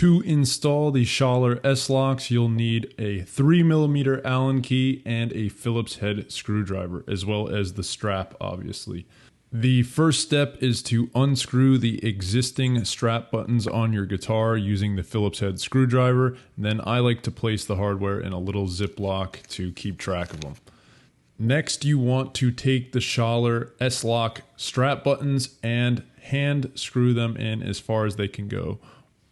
To install the Schaller S-locks, you'll need a 3mm Allen key and a Phillips head screwdriver, as well as the strap, obviously. The first step is to unscrew the existing strap buttons on your guitar using the Phillips head screwdriver. And then I like to place the hardware in a little Ziploc to keep track of them. Next, you want to take the Schaller S-lock strap buttons and hand screw them in as far as they can go.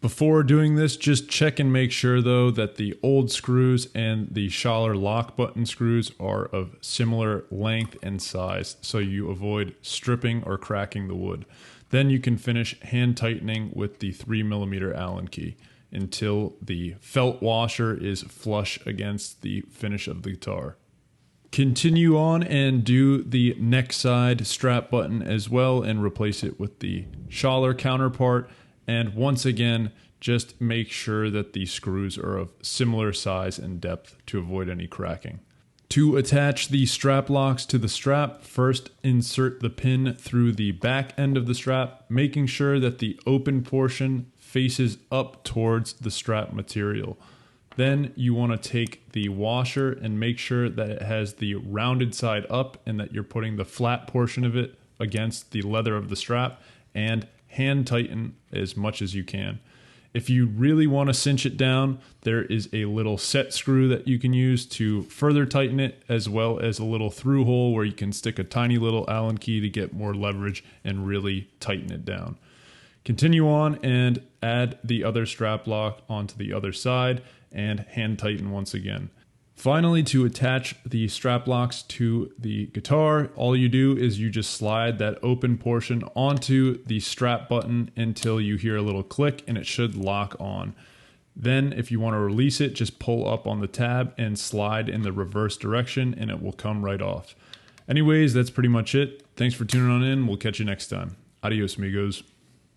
Before doing this, just check and make sure though that the old screws and the Schaller lock button screws are of similar length and size, so you avoid stripping or cracking the wood. Then you can finish hand tightening with the 3mm Allen key until the felt washer is flush against the finish of the guitar. Continue on and do the neck side strap button as well and replace it with the Schaller counterpart. And once again, just make sure that the screws are of similar size and depth to avoid any cracking. To attach the strap locks to the strap, first insert the pin through the back end of the strap, making sure that the open portion faces up towards the strap material. Then you want to take the washer and make sure that it has the rounded side up and that you're putting the flat portion of it against the leather of the strap, and hand tighten as much as you can. If you really want to cinch it down, there is a little set screw that you can use to further tighten it, as well as a little through hole where you can stick a tiny little Allen key to get more leverage and really tighten it down. Continue on and add the other strap lock onto the other side and hand tighten once again. Finally, to attach the strap locks to the guitar, all you do is you just slide that open portion onto the strap button until you hear a little click and it should lock on. Then if you want to release it, just pull up on the tab and slide in the reverse direction and it will come right off. Anyways, that's pretty much it. Thanks for tuning on in. We'll catch you next time. Adios, amigos.